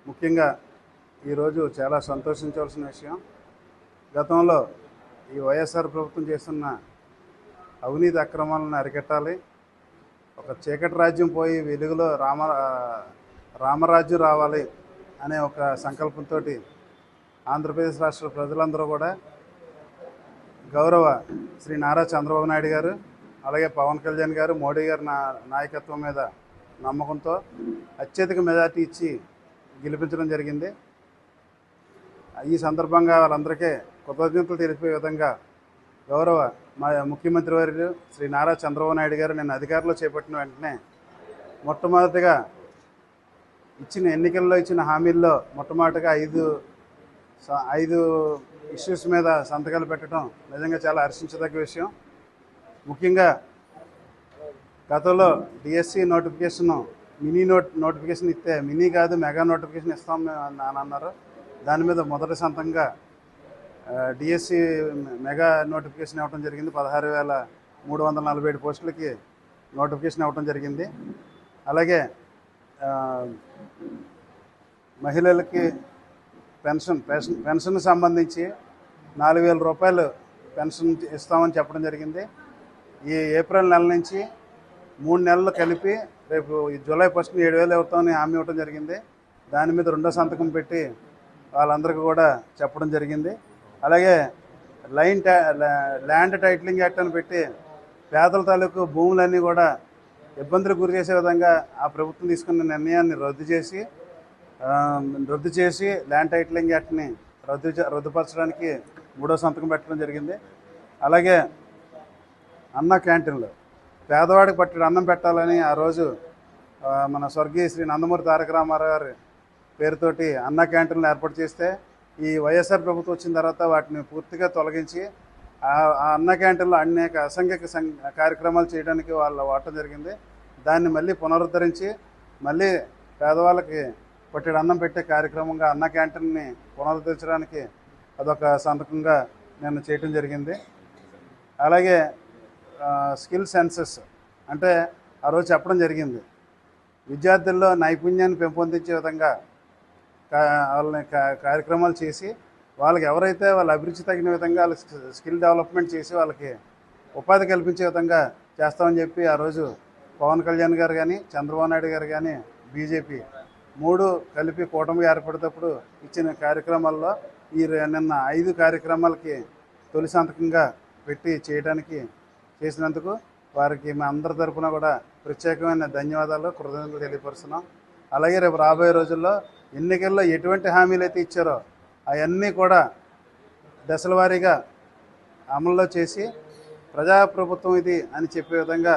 ముఖ్యంగా ఈరోజు చాలా సంతోషించవలసిన విషయం. గతంలో ఈ వైఎస్ఆర్ ప్రభుత్వం చేస్తున్న అవినీతి అక్రమాలను అరికట్టాలి, ఒక చీకటి రాజ్యం పోయి వెలుగులో రామరాజ్యం రావాలి అనే ఒక సంకల్పంతో ఆంధ్రప్రదేశ్ రాష్ట్ర ప్రజలందరూ కూడా గౌరవ శ్రీ నారా చంద్రబాబు నాయుడు గారు, అలాగే పవన్ కళ్యాణ్ గారు, మోడీ గారి నాయకత్వం మీద నమ్మకంతో అత్యధిక మెజార్టీ ఇచ్చి గెలిపించడం జరిగింది. ఈ సందర్భంగా వాళ్ళందరికీ కృతజ్ఞతలు తెలిపే విధంగా గౌరవ మా ముఖ్యమంత్రి వర్యులు శ్రీ నారా చంద్రబాబు నాయుడు గారు నేను అధికారంలో చేపట్టిన వెంటనే మొట్టమొదటిగా ఎన్నికల్లో ఇచ్చిన హామీల్లో మొట్టమొదటిగా ఐదు ఇష్యూస్ మీద సంతకాలు పెట్టడం నిజంగా చాలా హర్షించదగ్గ విషయం. ముఖ్యంగా గతంలో డిఎస్సి నోటిఫికేషన్ నోటిఫికేషన్ ఇస్తే మినీ కాదు మెగా నోటిఫికేషన్ ఇస్తాం అని అన్నారు. దాని మీద మొదటి సంతంగా డిఎస్సి మెగా నోటిఫికేషన్ ఇవ్వడం జరిగింది. 16,347 పోస్టులకి నోటిఫికేషన్ ఇవ్వడం జరిగింది. అలాగే మహిళలకి పెన్షన్ సంబంధించి 4,000 రూపాయలు పెన్షన్ ఇస్తామని చెప్పడం జరిగింది. ఈ ఏప్రిల్ నెల నుంచి 3 నెలలు కలిపి రేపు జూలై 1 7,000 ఇవ్వతామని హామీ ఇవ్వడం జరిగింది. దాని మీద రెండో సంతకం పెట్టి వాళ్ళందరికీ కూడా చెప్పడం జరిగింది. అలాగే ల్యాండ్ టైటిలింగ్ యాక్ట్ అని పెట్టి పేదల తాలూకు భూములన్నీ కూడా ఇబ్బందులకు గురి చేసే విధంగా ఆ ప్రభుత్వం తీసుకున్న నిర్ణయాన్ని రద్దు చేసి ల్యాండ్ టైటిలింగ్ యాక్ట్ని రద్దుపరచడానికి మూడో సంతకం పెట్టడం జరిగింది. అలాగే అన్న క్యాంటీన్లు పేదవాడికి పట్టెడు అన్నం పెట్టాలని ఆ రోజు మన స్వర్గీయ శ్రీ నందమూరి తారక రామారావు గారి పేరుతోటి అన్న క్యాంటీన్లు ఏర్పాటు చేస్తే ఈ వైఎస్ఆర్ ప్రభుత్వం వచ్చిన తర్వాత వాటిని పూర్తిగా తొలగించి ఆ అన్న క్యాంటీన్లో అనేక అసంఖ్యక కార్యక్రమాలు చేయడానికి వాళ్ళు వాడటం జరిగింది. దాన్ని మళ్ళీ పునరుద్ధరించి మళ్ళీ పేదవాళ్ళకి పట్టెడు అన్నం పెట్టే కార్యక్రమంగా అన్న క్యాంటీన్ని పునరుద్ధరించడానికి అదొక సంతకంగా నేను చేయటం జరిగింది. అలాగే స్కిల్ సెన్సెస్ అంటే ఆ రోజు చెప్పడం జరిగింది, విద్యార్థుల్లో నైపుణ్యాన్ని పెంపొందించే విధంగా వాళ్ళని కార్యక్రమాలు చేసి వాళ్ళకి ఎవరైతే వాళ్ళ అభిరుచి తగిన విధంగా వాళ్ళకి స్కిల్ డెవలప్మెంట్ చేసి వాళ్ళకి ఉపాధి కల్పించే విధంగా చేస్తామని చెప్పి ఆ రోజు పవన్ కళ్యాణ్ గారు కానీ చంద్రబాబు నాయుడు గారు కానీ బీజేపీ 3 కలిపి కూటమిగా ఏర్పడేటప్పుడు ఇచ్చిన కార్యక్రమాల్లో నిన్న 5 కార్యక్రమాలకి తొలి సంతకంగా పెట్టి చేసినందుకు వారికి మా అందరి తరఫున కూడా ప్రత్యేకమైన ధన్యవాదాలు, కృతజ్ఞతలు తెలియపరుస్తున్నాం. అలాగే రేపు రాబోయే రోజుల్లో ఎన్నికల్లో ఎటువంటి హామీలు అయితే ఇచ్చారో అవన్నీ కూడా దశల వారీగా అమల్లో చేసి ప్రజాప్రభుత్వం ఇది అని చెప్పే విధంగా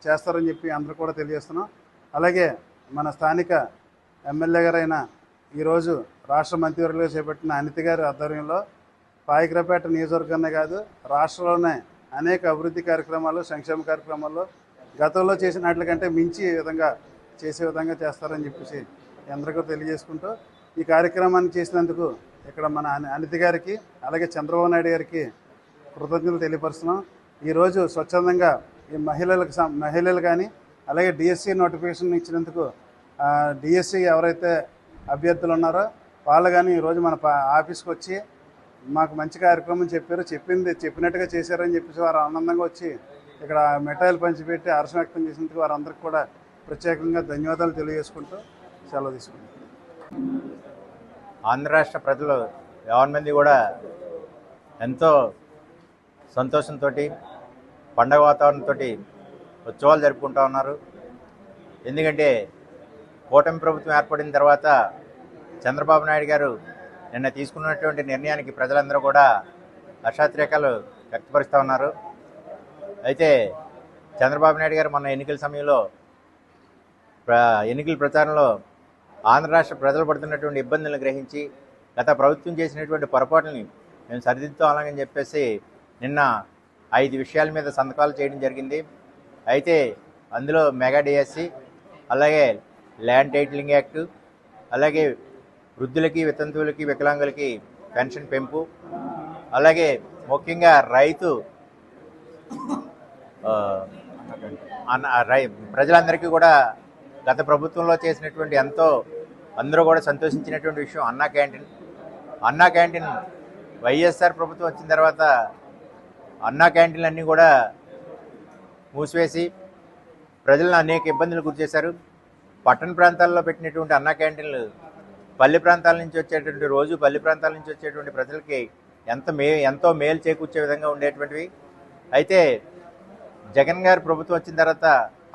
చేస్తారని చెప్పి అందరూ కూడా తెలియజేస్తున్నాం. అలాగే మన స్థానిక ఎమ్మెల్యే గారైన ఈరోజు రాష్ట్ర మంత్రివర్యులుగా చేపట్టిన అనిత గారి ఆధ్వర్యంలో పాయకరపేట నియోజకవర్గానే కాదు రాష్ట్రంలోనే అనేక అభివృద్ధి కార్యక్రమాలు, సంక్షేమ కార్యక్రమాల్లో గతంలో చేసిన వాటికంటే మించి చేసే విధంగా చేస్తారని చెప్పేసి అందరికీ తెలియజేసుకుంటూ ఈ కార్యక్రమాన్ని చేసినందుకు ఇక్కడ మన అనిత గారికి అలాగే చంద్రబాబు నాయుడు గారికి కృతజ్ఞతలు తెలియపరుస్తున్నాం. ఈరోజు స్వచ్ఛందంగా ఈ మహిళలు కానీ అలాగే డిఎస్సి నోటిఫికేషన్ ఇచ్చినందుకు డిఎస్సి ఎవరైతే అభ్యర్థులు ఉన్నారో వాళ్ళు కానీ ఈరోజు మన ఆఫీస్కి వచ్చి మాకు మంచి కార్యక్రమం చెప్పినట్టుగా చేశారని చెప్పేసి వారు ఆనందంగా వచ్చి ఇక్కడ మిఠాయిలు పంచిపెట్టి హర్షం వ్యక్తం చేసినందుకు వారందరికీ కూడా ప్రత్యేకంగా ధన్యవాదాలు తెలియజేసుకుంటూ సెలవు తీసుకుంటాం. ఆంధ్ర రాష్ట్ర ప్రజలు 50 మంది కూడా ఎంతో సంతోషంతో పండగ వాతావరణంతో ఉత్సవాలు జరుపుకుంటూ ఉన్నారు. ఎందుకంటే కూటమి ప్రభుత్వం ఏర్పడిన తర్వాత చంద్రబాబు నాయుడు గారు నిన్న తీసుకున్నటువంటి నిర్ణయానికి ప్రజలందరూ కూడా హర్షాతిరేకాలు వ్యక్తపరుస్తూ ఉన్నారు. అయితే చంద్రబాబు నాయుడు గారు మొన్న ఎన్నికల సమయంలో ఎన్నికల ప్రచారంలో ఆంధ్ర రాష్ట్ర ప్రజలు పడుతున్నటువంటి ఇబ్బందులను గ్రహించి గత ప్రభుత్వం చేసినటువంటి పొరపాట్లని మేము సరిదిద్దుకోవాలని చెప్పేసి నిన్న 5 విషయాల మీద సంతకాలు చేయడం జరిగింది. అయితే అందులో మెగా డిఎస్సి, అలాగే ల్యాండ్ టైటిలింగ్ యాక్టు, అలాగే వృద్ధులకి, వితంతువులకి, వికలాంగులకి పెన్షన్ పెంపు, అలాగే ముఖ్యంగా ప్రజలందరికీ కూడా గత ప్రభుత్వంలో చేసినటువంటి ఎంతో అందరూ కూడా సంతోషించినటువంటి విషయం అన్నా క్యాంటీన్ వైఎస్ఆర్ ప్రభుత్వం వచ్చిన తర్వాత అన్నా క్యాంటీన్లు అన్నీ కూడా మూసివేసి ప్రజలను అనేక ఇబ్బందులు గురిచేశారు. పట్టణ ప్రాంతాల్లో పెట్టినటువంటి అన్నా క్యాంటీన్లు పల్లె ప్రాంతాల నుంచి వచ్చేటువంటి ప్రజలకి ఎంతో మేలు చేకూర్చే విధంగా ఉండేటువంటివి. అయితే జగన్ గారు ప్రభుత్వం వచ్చిన తర్వాత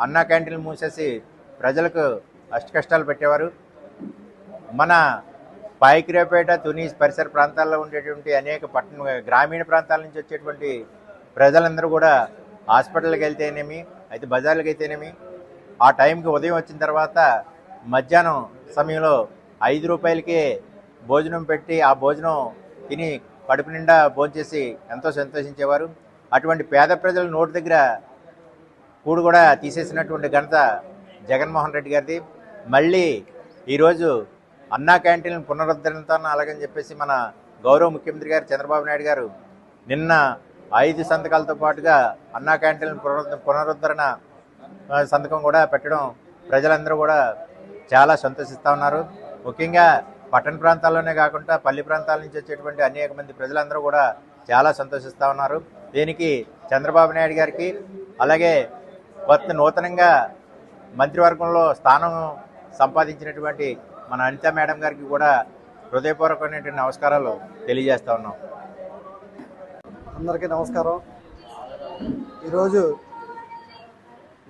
అన్నా క్యాంటీన్లు మూసేసి ప్రజలకు అష్టకష్టాలు పెట్టేవారు. మన పాయికిరేపేట, తుని పరిసర ప్రాంతాల్లో ఉండేటువంటి అనేక గ్రామీణ ప్రాంతాల నుంచి వచ్చేటువంటి ప్రజలందరూ కూడా హాస్పిటల్కి వెళ్తేనేమి, అయితే బజార్లకు అయితేనేమి ఆ టైంకి ఉదయం వచ్చిన తర్వాత మధ్యాహ్నం సమయంలో 5 రూపాయలకే భోజనం పెట్టి ఆ భోజనం తిని కడుపు నిండా భోంచేసి ఎంతో సంతోషించేవారు. అటువంటి పేద ప్రజల నోటి దగ్గర కూడు కూడా తీసేసినటువంటి ఘనత జగన్మోహన్ రెడ్డి గారిది. మళ్ళీ ఈరోజు అన్నా క్యాంటీన్ పునరుద్ధరణతో అలాగని చెప్పేసి మన గౌరవ ముఖ్యమంత్రి గారు చంద్రబాబు నాయుడు గారు నిన్న 5 సంతకాలతో పాటుగా అన్నా క్యాంటీన్ పునరుద్ధరణ సంతకం కూడా పెట్టడం ప్రజలందరూ కూడా చాలా సంతోషిస్తూ ఉన్నారు. ముఖ్యంగా పట్టణ ప్రాంతాల్లోనే కాకుండా పల్లి ప్రాంతాల నుంచి వచ్చేటువంటి అనేక మంది ప్రజలందరూ కూడా చాలా సంతోషిస్తూ ఉన్నారు. దీనికి చంద్రబాబు నాయుడు గారికి అలాగే నూతనంగా మంత్రివర్గంలో స్థానం సంపాదించినటువంటి మన అనిత మేడం గారికి కూడా హృదయపూర్వకమైనటువంటి నమస్కారాలు తెలియజేస్తూ ఉన్నాం. అందరికీ నమస్కారం. ఈరోజు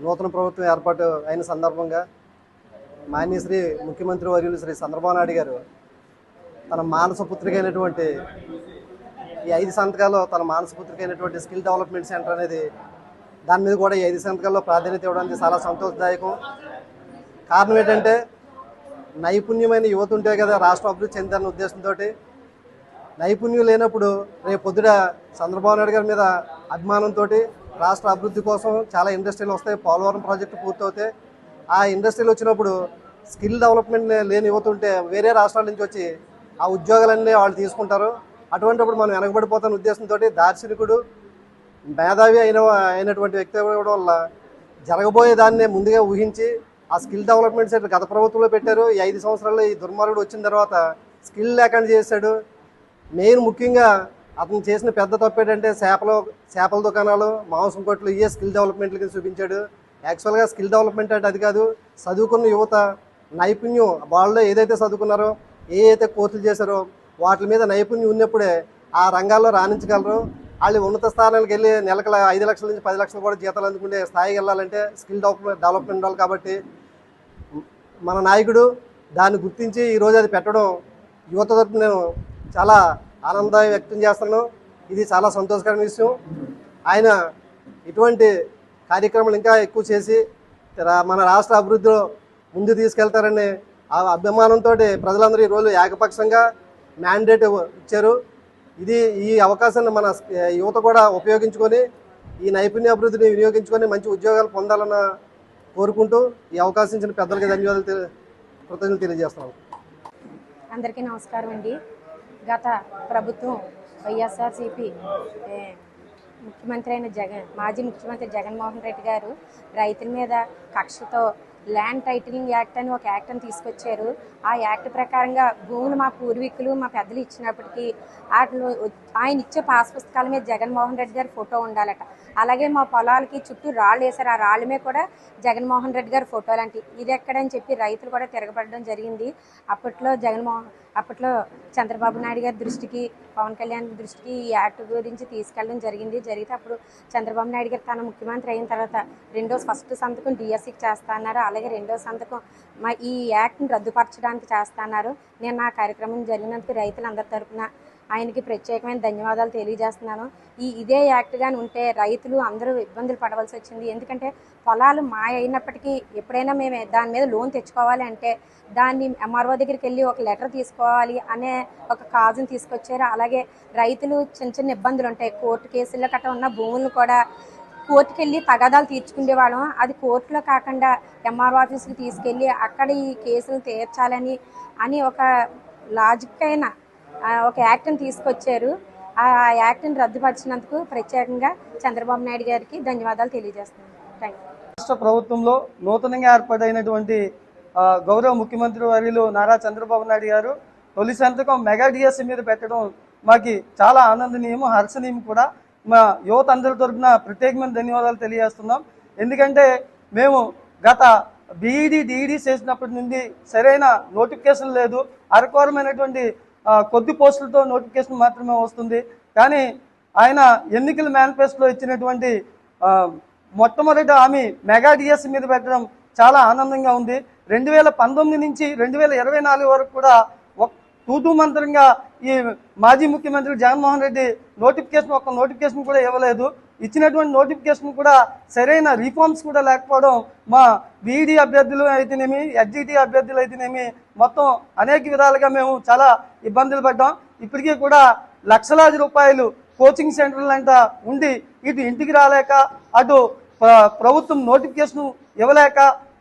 నూతన ప్రభుత్వం ఏర్పాటు అయిన సందర్భంగా మాన్యశ్రీ ముఖ్యమంత్రి వర్యులు శ్రీ చంద్రబాబు నాయుడు గారు తన మానసపుత్రిక అయినటువంటి ఈ 5 సంతకాల్లో తన మానసపుత్రిక అయినటువంటి స్కిల్ డెవలప్మెంట్ సెంటర్ అనేది దాని మీద కూడా ఈ 5 సంతకాల్లో ప్రాధాన్యత ఇవ్వడానికి చాలా సంతోషదాయకం. కారణం ఏంటంటే నైపుణ్యమైన యువత ఉంటే కదా రాష్ట్రం అభివృద్ధి చెందాలన్న ఉద్దేశంతో, నైపుణ్యం లేనప్పుడు రేపు పొద్దుట చంద్రబాబు నాయుడు గారి మీద అభిమానంతో రాష్ట్ర అభివృద్ధి కోసం చాలా ఇండస్ట్రీలు వస్తాయి. పోలవరం ప్రాజెక్టు పూర్తవుతాయి. ఆ ఇండస్ట్రీలు వచ్చినప్పుడు స్కిల్ డెవలప్మెంట్ లేని యువత ఉంటే వేరే రాష్ట్రాల నుంచి వచ్చి ఆ ఉద్యోగాలన్నీ వాళ్ళు తీసుకుంటారు. అటువంటిప్పుడు మనం వెనకబడిపోతున్న ఉద్దేశంతో దార్శనికుడు మేధావి అయినటువంటి వ్యక్తి అవ్వడం వల్ల జరగబోయే దాన్ని ముందుగా ఊహించి ఆ స్కిల్ డెవలప్మెంట్ సెంటర్ గత ప్రభుత్వంలో పెట్టారు. ఈ 5 సంవత్సరాల్లో ఈ దుర్మార్గుడు వచ్చిన తర్వాత స్కిల్ లేకుండా చేశాడు. మెయిన్ ముఖ్యంగా అతను చేసిన పెద్ద తప్పు ఏంటంటే చేపల దుకాణాలు, మాంసం కొట్లు ఇవే స్కిల్ డెవలప్మెంట్లకి చూపించాడు. యాక్చువల్గా స్కిల్ డెవలప్మెంట్ అంటే అది కాదు. చదువుకున్న యువత నైపుణ్యం వాళ్ళు ఏదైతే చదువుకున్నారో, ఏదైతే కోర్సులు చేశారో వాటి మీద నైపుణ్యం ఉన్నప్పుడే ఆ రంగాల్లో రాణించగలరు. వాళ్ళు ఉన్నత స్థానాలకు వెళ్ళి నెలకు 5 లక్షల నుంచి 10 లక్షలు కూడా జీతాలు అందుకునే స్థాయికి వెళ్ళాలంటే స్కిల్ డెవలప్మెంట్ ఉండాలి. కాబట్టి మన నాయకుడు దాన్ని గుర్తించి ఈరోజు అది పెట్టడం యువత తరపున నేను చాలా ఆనందం వ్యక్తం చేస్తున్నాను. ఇది చాలా సంతోషకరమైన విషయం. ఆయన ఇటువంటి కార్యక్రమాలు ఇంకా ఎక్కువ చేసి మన రాష్ట్ర అభివృద్ధిలో ముందు తీసుకెళ్తారని ఆ అభిమానంతో ప్రజలందరూ ఈరోజు ఏకపక్షంగా మ్యాండేట్ ఇచ్చారు. ఈ అవకాశాన్ని మన యువత కూడా ఉపయోగించుకొని ఈ నైపుణ్య అభివృద్ధిని వినియోగించుకొని మంచి ఉద్యోగాలు పొందాలన్న కోరుకుంటూ ఈ అవకాశం ఇచ్చిన పెద్దలకి ధన్యవాదాలు కృతజ్ఞతలు తెలియజేస్తున్నాను. అందరికీ నమస్కారం అండి. గత ప్రభుత్వం వైఎస్ఆర్సీపీ ముఖ్యమంత్రి అయిన మాజీ ముఖ్యమంత్రి జగన్మోహన్ రెడ్డి గారు రైతుల మీద కక్షతో ల్యాండ్ టైటిలింగ్ యాక్ట్ అని ఒక యాక్ట్ని తీసుకొచ్చారు. ఆ యాక్ట్ ప్రకారంగా భూములు మా పూర్వీకులు మా పెద్దలు ఇచ్చినప్పటికీ వాటిలో ఆయన ఇచ్చే పాస్ పుస్తకాల మీద జగన్మోహన్ రెడ్డి గారి ఫోటో ఉండాలట. అలాగే మా పొలాలకి చుట్టూ రాళ్ళు వేశారు. ఆ రాళ్ళ మీద కూడా జగన్మోహన్ రెడ్డి గారి ఫోటో లాంటి ఇది ఎక్కడని చెప్పి రైతులు కూడా తిరగబడడం జరిగింది. అప్పట్లో చంద్రబాబు నాయుడు గారి దృష్టికి, పవన్ కళ్యాణ్ దృష్టికి ఈ యాక్ట్ గురించి తీసుకెళ్ళడం జరిగితే అప్పుడు చంద్రబాబు నాయుడు గారు తన ముఖ్యమంత్రి అయిన తర్వాత ఫస్ట్ సంతకం డిఎస్సికి చేస్తా అన్నారు. అలాగే రెండో సంతకం ఈ యాక్ట్ని రద్దుపరచడానికి చేస్తా అన్నారు. నేను నా కార్యక్రమం జరిగినందుకు రైతులందరి తరఫున ఆయనకి ప్రత్యేకమైన ధన్యవాదాలు తెలియజేస్తున్నాను. ఇదే యాక్ట్ కానీ ఉంటే రైతులు అందరూ ఇబ్బందులు పడవలసి వచ్చింది. ఎందుకంటే పొలాలు మాయ అయినప్పటికీ ఎప్పుడైనా మేము దాని మీద లోన్ తెచ్చుకోవాలి అంటే దాన్ని ఎంఆర్ఓ దగ్గరికి వెళ్ళి ఒక లెటర్ తీసుకోవాలి అనే ఒక కాజును తీసుకొచ్చారు. అలాగే రైతులు చిన్న ఇబ్బందులు ఉంటాయి. కోర్టు కేసుల్లో గట్రా ఉన్న భూములను కూడా కోర్టుకు వెళ్ళి తగాదాలు తీర్చుకునేవాళ్ళం. అది కోర్టులో కాకుండా ఎంఆర్ఓ ఆఫీస్కి తీసుకెళ్ళి అక్కడ ఈ కేసులు తీర్చాలని ఒక లాజిక్ అయిన ఒక యాక్ట్ని తీసుకొచ్చారు. ఆ యాక్ట్ని రద్దుపరిచినందుకు ప్రత్యేకంగా చంద్రబాబు నాయుడు గారికి ధన్యవాదాలు తెలియజేస్తున్నాను. Thank you. రాష్ట్ర ప్రభుత్వంలో నూతనంగా ఏర్పాటైనటువంటి గౌరవ ముఖ్యమంత్రి వర్యులు నారా చంద్రబాబు నాయుడు గారు తొలి సంతకం మెగా డిఎస్సి మీద పెట్టడం మాకు చాలా ఆనందనీయము, హర్షణీయం కూడా. మా యువత అందరి తరఫున ప్రత్యేకమైన ధన్యవాదాలు తెలియజేస్తున్నాం. ఎందుకంటే మేము గత బీఈడి డిఈడి చేసినప్పటి నుండి సరైన నోటిఫికేషన్ లేదు, అరకొరమైనటువంటి కొద్ది పోస్టులతో నోటిఫికేషన్ మాత్రమే వస్తుంది. కానీ ఆయన ఎన్నికల మేనిఫెస్టోలో ఇచ్చినటువంటి మొట్టమొదటి హామీ మెగా డిఎస్సి మీద పెట్టడం చాలా ఆనందంగా ఉంది. 2019 నుంచి 2024 వరకు కూడా తూతూ మంత్రంగా ఈ మాజీ ముఖ్యమంత్రి జగన్మోహన్ రెడ్డి ఒక్క నోటిఫికేషన్ కూడా ఇవ్వలేదు. ఇచ్చినటువంటి నోటిఫికేషన్ కూడా సరైన రిఫార్మ్స్ కూడా లేకపోవడం మా బీఈడి అభ్యర్థులు అయితేనేమి, ఎస్జిటి అభ్యర్థులు అయితేనేమి మొత్తం అనేక విధాలుగా మేము చాలా ఇబ్బందులు పడ్డాం. ఇప్పటికీ కూడా లక్షలాది రూపాయలు కోచింగ్ సెంటర్లంట ఉండి ఇటు ఇంటికి రాలేక, అటు ప్రభుత్వం నోటిఫికేషన్ ఇవ్వలేక,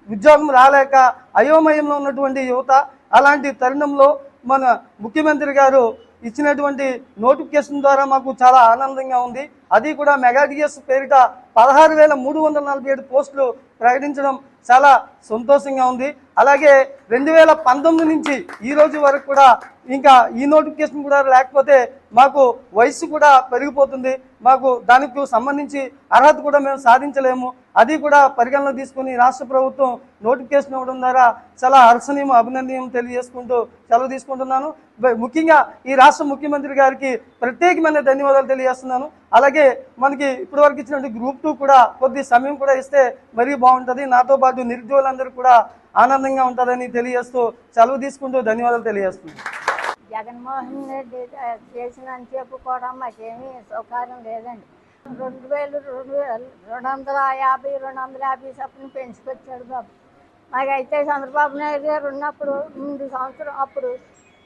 ఉద్యోగం రాలేక అయోమయంలో ఉన్నటువంటి యువత. అలాంటి తరుణంలో మన ముఖ్యమంత్రి గారు ఇచ్చినటువంటి నోటిఫికేషన్ ద్వారా మాకు చాలా ఆనందంగా ఉంది. అది కూడా మెగా డిఎస్ పేరిట 16,347 పోస్టులు ప్రకటించడం చాలా సంతోషంగా ఉంది. అలాగే 2019 నుంచి ఈ రోజు వరకు కూడా ఇంకా ఈ నోటిఫికేషన్ కూడా లేకపోతే మాకు వయసు కూడా పెరిగిపోతుంది, మాకు దానికి సంబంధించి అర్హత కూడా మేము సాధించలేము. అది కూడా పరిగణలో తీసుకుని రాష్ట్ర ప్రభుత్వం నోటిఫికేషన్ ఇవ్వడం ద్వారా చాలా హర్షణీయం, అభినందనీయం తెలియజేసుకుంటూ సెలవు తీసుకుంటున్నాను. ముఖ్యంగా ఈ రాష్ట్ర ముఖ్యమంత్రి గారికి ప్రత్యేకమైన ధన్యవాదాలు తెలియజేస్తున్నాను. అలాగే మనకి ఇప్పటివరకు ఇచ్చినటువంటి గ్రూప్ 2 కూడా కొద్ది సమయం కూడా ఇస్తే మరీ బాగుంటుంది. నాతో పాటు నిరుద్యోగులందరూ కూడా ఆనందంగా ఉంటుందని తెలియజేస్తూ సెలవు తీసుకుంటూ ధన్యవాదాలు తెలియజేస్తున్నాను. జగన్మోహన్ రెడ్డి చేసినంతసేపు కూడా మాకేమీ సౌకర్యం లేదండి. 2,000, 250, 250 చొప్పున పెంచుకొచ్చాడు బాబు. మాకైతే చంద్రబాబు నాయుడు గారు ఉన్నప్పుడు 3 సంవత్సరం అప్పుడు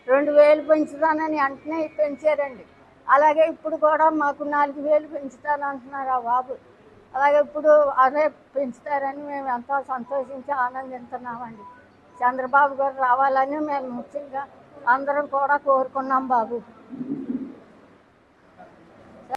2,000 పెంచుతానని వెంటనే పెంచారండి. అలాగే ఇప్పుడు కూడా మాకు 4,000 పెంచుతానంటున్నారు ఆ బాబు. అలాగే ఇప్పుడు అదే పెంచుతారని మేము ఎంతో సంతోషించి ఆనందిస్తున్నామండి. చంద్రబాబు గారు రావాలని మేము ముఖ్యంగా అందరం కూడా కోరుకున్నాం బాబు.